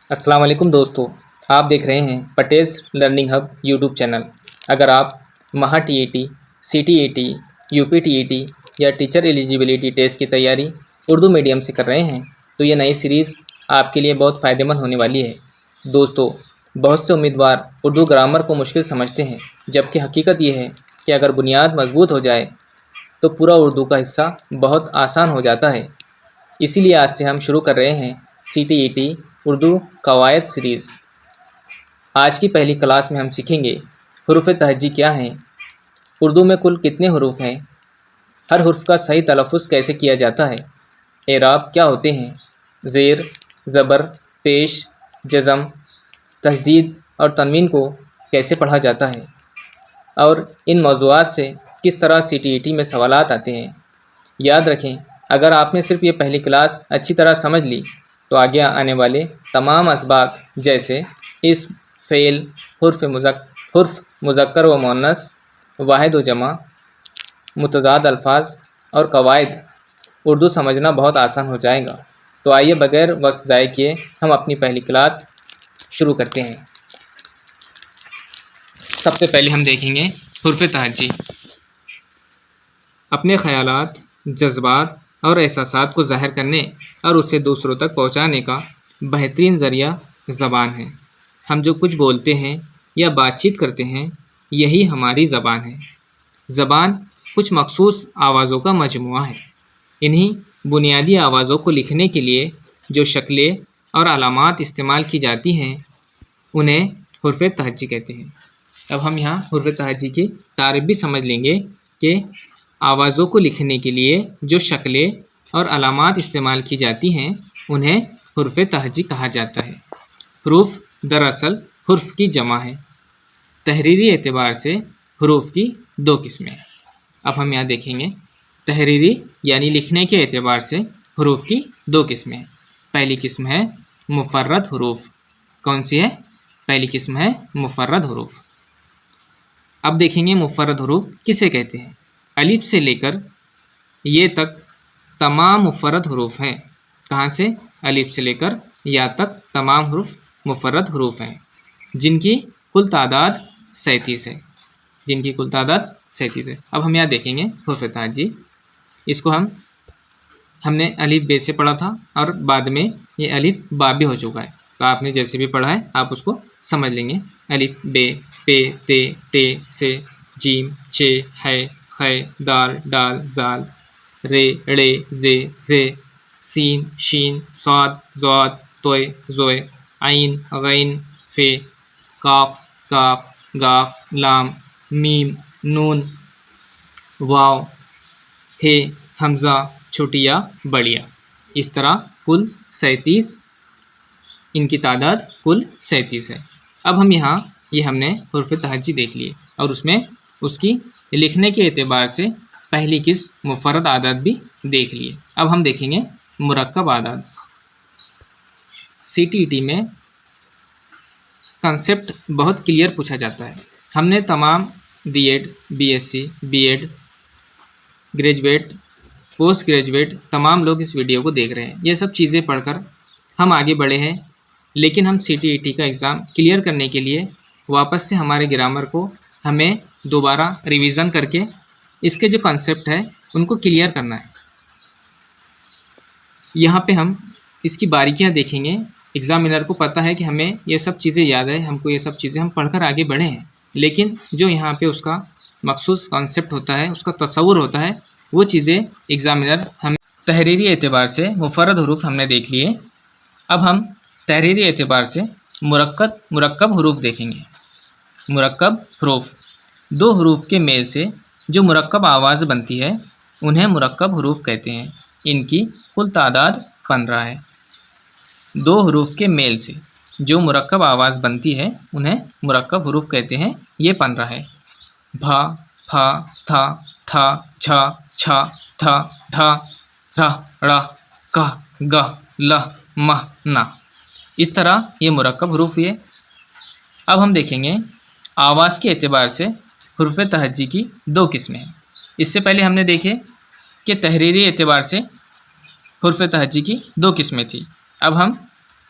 السلام علیکم دوستو، آپ دیکھ رہے ہیں پٹیز لرننگ ہب یوٹیوب چینل۔ اگر آپ مہا ٹی اے ٹی، سی ٹی اے ٹی، یو پی ٹی اے ٹی یا ٹیچر ایلیجیبلٹی ٹیسٹ کی تیاری اردو میڈیم سے کر رہے ہیں تو یہ نئی سیریز آپ کے لیے بہت فائدہ مند ہونے والی ہے۔ دوستو، بہت سے امیدوار اردو گرامر کو مشکل سمجھتے ہیں، جبکہ حقیقت یہ ہے کہ اگر بنیاد مضبوط ہو جائے تو پورا اردو کا حصہ بہت آسان ہو جاتا ہے۔ اسی لیے آج سے ہم شروع کر رہے ہیں سی ٹی اے ٹی اردو قواعد سیریز۔ آج کی پہلی کلاس میں ہم سیکھیں گے حروف تہجی کیا ہیں، اردو میں کل کتنے حروف ہیں، ہر حرف کا صحیح تلفظ کیسے کیا جاتا ہے، اعراب کیا ہوتے ہیں، زیر، زبر، پیش، جزم، تشدید اور تنوین کو کیسے پڑھا جاتا ہے، اور ان موضوعات سے کس طرح سی ٹی اے ٹی میں سوالات آتے ہیں۔ یاد رکھیں، اگر آپ نے صرف یہ پہلی کلاس اچھی طرح سمجھ لی تو آگے آنے والے تمام اسباق جیسے اسم، فعل، حرف مذکر و مؤنث، واحد و جمع، متضاد الفاظ اور قواعد اردو سمجھنا بہت آسان ہو جائے گا۔ تو آئیے بغیر وقت ضائع کیے ہم اپنی پہلی کلاس شروع کرتے ہیں۔ سب سے پہلے ہم دیکھیں گے حرف تہجی۔ اپنے خیالات، جذبات اور احساسات کو ظاہر کرنے اور اسے دوسروں تک پہنچانے کا بہترین ذریعہ زبان ہے۔ ہم جو کچھ بولتے ہیں یا بات چیت کرتے ہیں، یہی ہماری زبان ہے۔ زبان کچھ مخصوص آوازوں کا مجموعہ ہے۔ انہی بنیادی آوازوں کو لکھنے کے لیے جو شکلیں اور علامات استعمال کی جاتی ہیں انہیں حروف تہجی کہتے ہیں۔ اب ہم یہاں حروف تہجی کی تعریف بھی سمجھ لیں گے کہ آوازوں کو لکھنے کے لیے جو شکلیں اور علامات استعمال کی جاتی ہیں انہیں حروف تہجی کہا جاتا ہے۔ حروف دراصل حرف کی جمع ہے۔ تحریری اعتبار سے حروف کی دو قسمیں ہیں۔ اب ہم یہاں دیکھیں گے تحریری یعنی لکھنے کے اعتبار سے حروف کی دو قسمیں ہیں۔ پہلی قسم ہے مفرد حروف۔ کون سی ہے؟ پہلی قسم ہے مفرد حروف۔ اب دیکھیں گے مفرد حروف کسے کہتے ہیں۔ الف سے لے کر یہ تک تمام مفرد حروف ہیں۔ کہاں سے؟ الف سے لے کر یا تک تمام حروف مفرد حروف ہیں، جن کی کل تعداد 37 ہے۔ اب ہم یہاں دیکھیں گے حروف تہجی۔ اس کو ہم نے الف بے سے پڑھا تھا اور بعد میں یہ الف با بھی ہو چکا ہے، تو آپ نے جیسے بھی پڑھا ہے آپ اس کو سمجھ لیں گے۔ الف بے، پے، تے، ٹے، سے، جیم، چے، ہے، خے، دال، ڈال، زال، رے، ڑے، زے، زے، سین، شین، صاد، ضاد، توئے، زوئے، عین، غین، فے، قاف، کاف، گاف، لام، میم، نون، واو، ہے، حمزہ، چھوٹیا، بڑیا۔ اس طرح کل 37، ان کی تعداد کل 37 ہے۔ اب ہم یہاں ہم نے حروف تہجی دیکھ لیے اور اس میں اس کی لکھنے کے اعتبار سے پہلی قسم مفرد اعداد بھی دیکھ لیے۔ اب ہم دیکھیں گے مرکب اعداد۔ سی ٹی ٹی میں کنسیپٹ بہت کلیئر پوچھا جاتا ہے۔ ہم نے تمام D Ed, B S C, B Ed, graduate, post graduate تمام لوگ اس ویڈیو کو دیکھ رہے ہیں۔ یہ سب چیزیں پڑھ کر ہم آگے بڑھے ہیں، لیکن ہم سی ٹی ای ٹی کا ایگزام کلیئر کرنے کے لیے واپس سے ہمارے گرامر کو ہمیں دوبارہ ریویژن کر کے اس کے جو کنسیپٹ ہے ان کو کلیئر کرنا ہے۔ یہاں پہ ہم اس کی باریکیاں دیکھیں گے۔ ایگزامینر کو پتہ ہے کہ ہمیں یہ سب چیزیں یاد ہے، ہم کو یہ سب چیزیں ہم پڑھ کر آگے بڑھے ہیں، لیکن جو یہاں پہ اس کا مخصوص کنسیپٹ ہوتا ہے، اس کا تصور ہوتا ہے، وہ چیزیں ایگزامینر ہمیں تحریری اعتبار سے مفرد حروف ہم نے دیکھ لیے۔ اب ہم تحریری اعتبار سے مرکب حروف دیکھیں گے۔ مرکب حروف دو حروف کے میل سے جو مرکب آواز بنتی ہے انہیں مرکب حروف کہتے ہیں۔ ان کی کل تعداد 15 ہے۔ دو حروف کے میل سے جو مرکب آواز بنتی ہے انہیں مرکب حروف کہتے ہیں۔ یہ 15 ہے۔ بھا، پھا، تھا، ٹھا، جھا، چھا، تھا، ڈھا، رھ، ڑ، ک، گ، ل، م، ن۔ اس طرح یہ مرکب حروف ہے۔ اب ہم دیکھیں گے آواز کے اعتبار سے حروف تہجی کی دو قسمیں ہیں۔ اس سے پہلے ہم نے دیکھے کہ تحریری اعتبار سے حروف تہجی کی دو قسمیں تھیں۔ اب ہم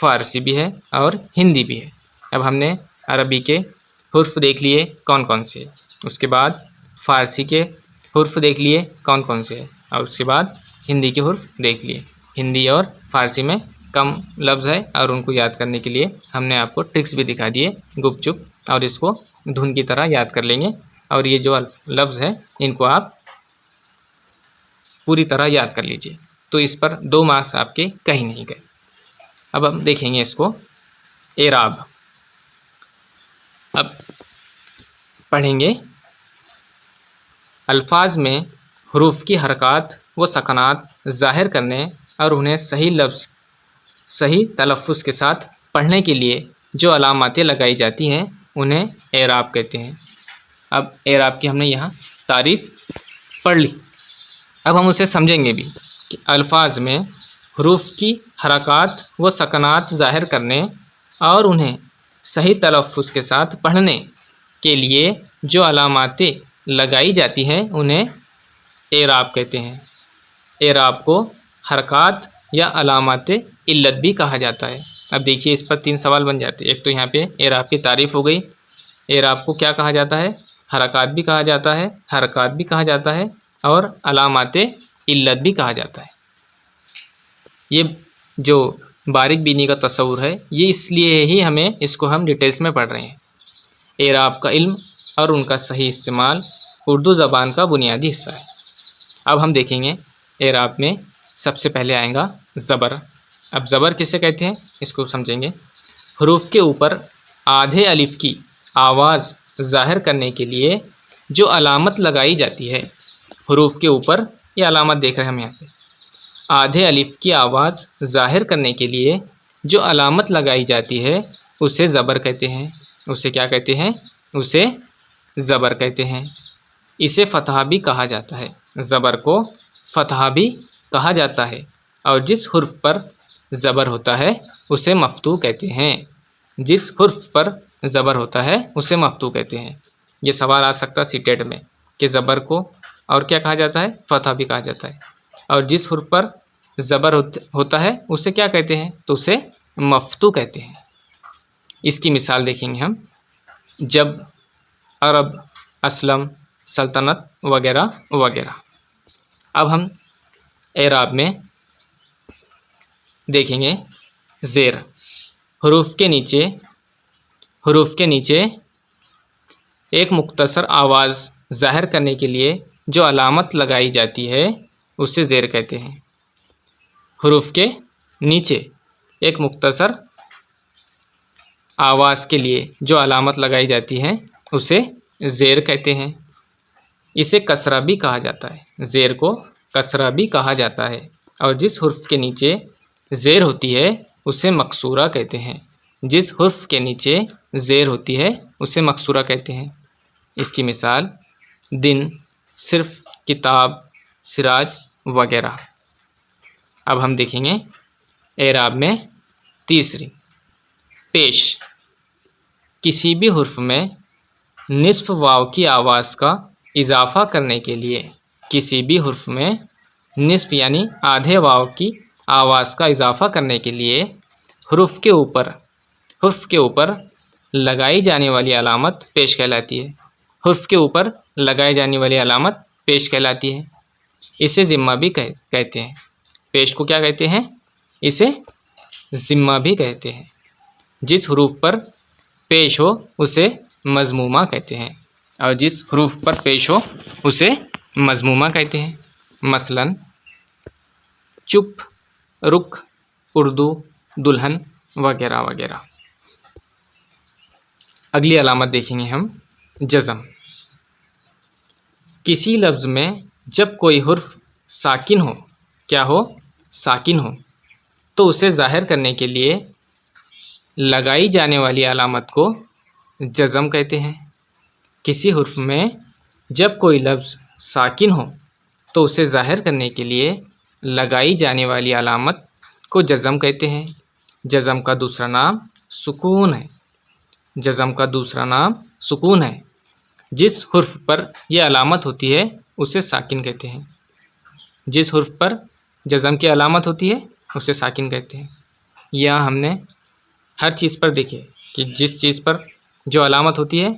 فارسی بھی ہے اور ہندی بھی ہے۔ اب ہم نے عربی کے حرف دیکھ لیے کون کون سے، اس کے بعد فارسی کے حرف دیکھ لیے کون کون سے، اور اس کے بعد ہندی کے حرف دیکھ لیے۔ ہندی اور فارسی میں کم لفظ ہے اور ان کو یاد کرنے کے لیے ہم نے آپ کو ٹرکس بھی دکھا دیے گپ چپ، اور اس کو دھن کی طرح یاد کر لیں گے، اور یہ جو لفظ ہے ان کو آپ پوری طرح یاد کر لیجئے، تو اس پر 2 مارکس آپ کے کہیں نہیں گئے۔ اب ہم دیکھیں گے اس کو اعراب۔ اب پڑھیں گے الفاظ میں حروف کی حرکات و سکنات ظاہر کرنے اور انہیں صحیح تلفظ کے ساتھ پڑھنے کے لیے جو علاماتیں لگائی جاتی ہیں انہیں اعراب کہتے ہیں۔ اب اعراب کی ہم نے یہاں تعریف پڑھ لی، اب ہم اسے سمجھیں گے بھی کہ الفاظ میں حروف کی حرکات و سکنات ظاہر کرنے اور انہیں صحیح تلفظ کے ساتھ پڑھنے کے لیے جو علاماتیں لگائی جاتی ہیں انہیں اعراب کہتے ہیں۔ اعراب کو حرکات یا علامات علت بھی کہا جاتا ہے۔ اب دیکھیے اس پر 3 سوال بن جاتے ہیں۔ ایک تو یہاں پہ اعراب کی تعریف ہو گئی، اعراب کو کیا کہا جاتا ہے؟ حرکات بھی کہا جاتا ہے، حرکات بھی کہا جاتا ہے، اور علامات علت بھی کہا جاتا ہے۔ یہ جو باریک بینی کا تصور ہے یہ اس لیے ہی ہمیں اس کو ہم ڈیٹیلس میں پڑھ رہے ہیں۔ اعراب کا علم اور ان کا صحیح استعمال اردو زبان کا بنیادی حصہ ہے۔ اب ہم دیکھیں گے اعراب میں سب سے پہلے آئے گا زبر۔ اب زبر کسے کہتے ہیں اس کو سمجھیں گے۔ حروف کے اوپر آدھے الف کی آواز ظاہر کرنے کے لیے جو علامت لگائی جاتی ہے، حروف کے اوپر یہ علامت دیکھ رہے ہیں ہم یہاں پہ، آدھے الف کی آواز ظاہر کرنے کے لیے جو علامت لگائی جاتی ہے اسے زبر کہتے ہیں۔ اسے کیا کہتے ہیں؟ اسے زبر کہتے ہیں۔ اسے فتحہ بھی کہا جاتا ہے، زبر کو فتحہ بھی کہا جاتا ہے، اور جس حرف پر زبر ہوتا ہے اسے مفتوح کہتے ہیں۔ جس حرف پر زبر ہوتا ہے اسے مفتوح کہتے ہیں۔ یہ سوال آ سکتا سی ٹیٹ میں کہ زبر کو اور کیا کہا جاتا ہے؟ فتحہ بھی کہا جاتا ہے، اور جس حرف پر زبر ہوتا ہے اسے کیا کہتے ہیں؟ تو اسے مفتوح کہتے ہیں۔ اس کی مثال دیکھیں گے ہم، جب، عرب، اسلم، سلطنت وغیرہ وغیرہ۔ اب ہم اعراب میں دیکھیں گے زیر۔ حروف کے نیچے ایک مختصر آواز ظاہر کرنے کے لیے جو علامت لگائی جاتی ہے اسے زیر کہتے ہیں۔ حروف کے نیچے ایک مختصر آواز کے لیے جو علامت لگائی جاتی ہے اسے زیر کہتے ہیں۔ اسے کسرہ بھی کہا جاتا ہے، زیر کو کسرہ بھی کہا جاتا ہے، اور جس حرف کے نیچے زیر ہوتی ہے اسے مکسورہ کہتے ہیں۔ جس حرف کے نیچے زیر ہوتی ہے اسے مکسورہ کہتے ہیں۔ اس کی مثال دن، صرف، کتاب، سراج وغیرہ۔ اب ہم دیکھیں گے اعراب میں تیسری، پیش۔ کسی بھی حرف میں نصف واو کی آواز کا اضافہ کرنے کے لیے، کسی بھی حرف میں نصف یعنی آدھے واو کی آواز کا اضافہ کرنے کے لیے حرف کے اوپر لگائی جانے والی علامت پیش کہلاتی ہے۔ حرف کے اوپر لگائی جانے والی علامت پیش کہلاتی ہے۔ اسے ضمہ بھی کہتے ہیں۔ پیش کو کیا کہتے ہیں؟ اسے ضمہ بھی کہتے ہیں۔ جس حروف پر پیش ہو اسے مضمومہ کہتے ہیں، اور جس حروف پر پیش ہو اسے مضمومہ کہتے ہیں۔ مثلاً چپ، رخ، اردو، دلہن وغیرہ وغیرہ۔ اگلی علامت دیکھیں گے ہم، جزم۔ کسی لفظ میں جب کوئی حرف ساکن ہو، کیا ہو؟ ساکن ہو، تو اسے ظاہر کرنے کے لیے لگائی جانے والی علامت کو جزم کہتے ہیں۔ کسی حرف میں جب کوئی لفظ ساکن ہو تو اسے ظاہر کرنے کے لیے لگائی جانے والی علامت کو جزم کہتے ہیں۔ جزم کا دوسرا نام سکون ہے۔ جزم کا دوسرا نام سکون ہے۔ جس حرف پر یہ علامت ہوتی ہے اسے ساکن کہتے ہیں۔ جس حرف پر جزم کی علامت ہوتی ہے اسے ساکن کہتے ہیں۔ یا ہم نے ہر چیز پر دیکھے کہ جس چیز پر جو علامت ہوتی ہے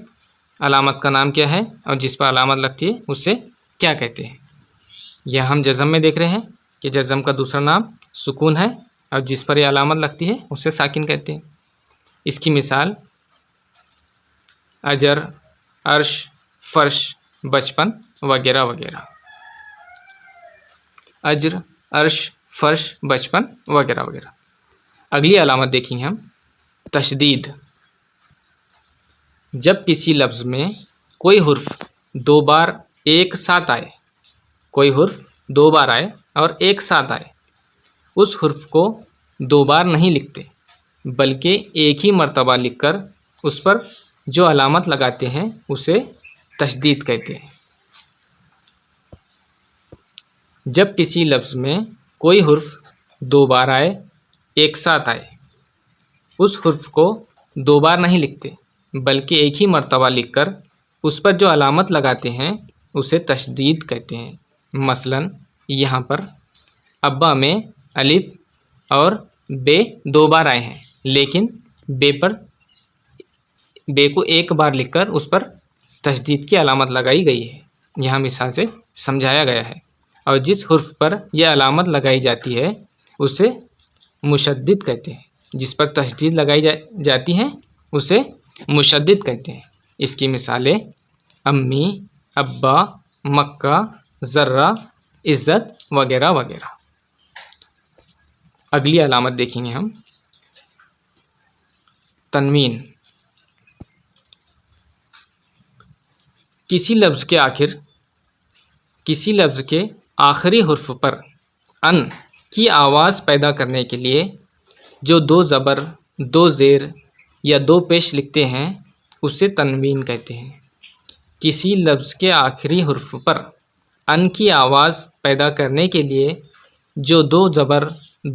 علامت کا نام کیا ہے اور جس پر علامت لگتی ہے اسے کیا کہتے ہیں. یا ہم جزم میں دیکھ رہے ہیں کہ جزم کا دوسرا نام سکون ہے اور جس پر یہ علامت لگتی ہے اسے ساکن کہتے ہیں. اس کی مثال اجر، عرش، فرش، بچپن وغیرہ وغیرہ. اجر، عرش، فرش، بچپن وغیرہ وغیرہ. اگلی علامت دیکھیں گے ہم تشدید. جب کسی لفظ میں کوئی حرف دو بار ایک ساتھ آئے، کوئی حرف دو بار آئے اور ایک ساتھ آئے، اس حرف کو دو بار نہیں لکھتے بلکہ ایک ہی مرتبہ لکھ کر اس پر جو علامت لگاتے ہیں اسے تشدید کہتے ہیں. جب کسی لفظ میں کوئی حرف دو بار آئے، ایک ساتھ آئے، اس حرف کو دو بار نہیں لکھتے بلکہ ایک ہی مرتبہ لکھ کر اس پر جو علامت لگاتے ہیں اسے تشدید کہتے ہیں. مثلا یہاں پر ابا میں الف اور بے دو بار آئے ہیں، لیکن بے کو ایک بار لکھ کر اس پر تشدید کی علامت لگائی گئی ہے. یہاں مثال سے سمجھایا گیا ہے. اور جس حرف پر یہ علامت لگائی جاتی ہے اسے مشدد کہتے ہیں. جس پر تشدید لگائی جاتی ہے اسے مشدد کہتے ہیں. اس کی مثالیں امی، ابا، مکہ، ذرہ، عزت وغیرہ وغیرہ. اگلی علامت دیکھیں گے ہم تنوین. کسی لفظ کے آخری حرف پر ان کی آواز پیدا کرنے کے لیے جو دو زبر، دو زیر یا دو پیش لکھتے ہیں اسے تنوین کہتے ہیں. کسی لفظ کے آخری حرف پر ان کی آواز پیدا کرنے کے لیے جو دو زبر،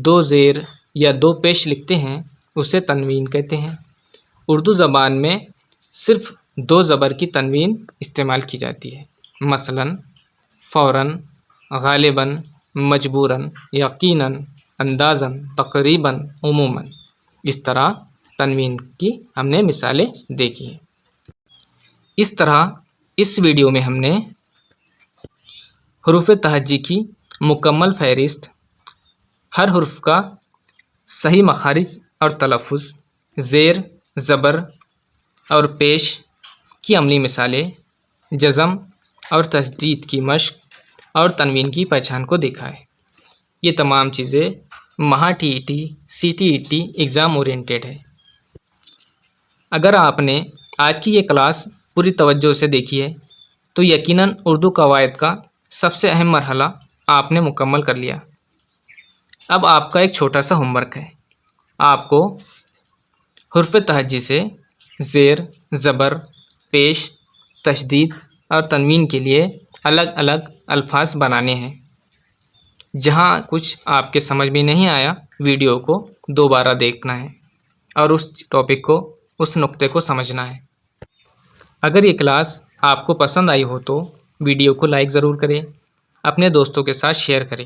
دو زیر یا دو پیش لکھتے ہیں اسے تنوین کہتے ہیں. اردو زبان میں صرف دو زبر کی تنوین استعمال کی جاتی ہے. مثلا فوراً، غالباً، مجبوراً، یقیناً، اندازاً، تقریباً، عموماً. اس طرح تنوین کی ہم نے مثالیں دیکھی ہیں. اس طرح اس ویڈیو میں ہم نے حروف تہجی کی مکمل فہرست، ہر حرف کا صحیح مخارج اور تلفظ، زیر، زبر اور پیش کی عملی مثالیں، جزم اور تشدید کی مشق اور تنوین کی پہچان کو دیکھا ہے. یہ تمام چیزیں Maha T E T, C T E T exam oriented ہے. اگر آپ نے آج کی یہ کلاس پوری توجہ سے دیکھی ہے تو یقیناً اردو قواعد کا سب سے اہم مرحلہ آپ نے مکمل کر لیا. اب آپ کا ایک چھوٹا سا ہوم ورک ہے. آپ کو حرف تہجی سے زیر، زبر، پیش، تشدید اور تنوین کے لیے الگ الگ الفاظ بنانے ہیں. جہاں کچھ آپ کے سمجھ میں نہیں آیا ویڈیو کو دوبارہ دیکھنا ہے اور اس ٹاپک کو، اس نقطے کو سمجھنا ہے. اگر یہ کلاس آپ کو پسند آئی ہو تو ویڈیو کو لائک ضرور کریں، اپنے دوستوں کے ساتھ شیئر کریں.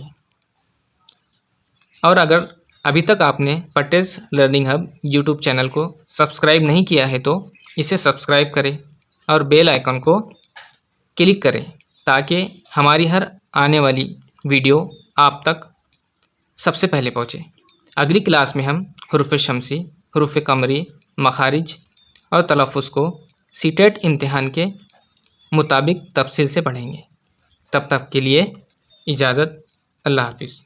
اور اگر ابھی تک آپ نے پٹیز لرننگ ہب یوٹیوب چینل کو سبسکرائب نہیں کیا ہے تو اسے سبسکرائب کریں اور بیل آئیکن کو کلک کریں تاکہ ہماری ہر آنے والی ویڈیو آپ تک سب سے پہلے پہنچے. اگلی کلاس میں ہم حروف شمسی، حروف قمری، مخارج اور تلفظ کو سی ٹیٹ امتحان کے مطابق تفصیل سے پڑھیں گے. تب تک کے لیے اجازت. اللہ حافظ.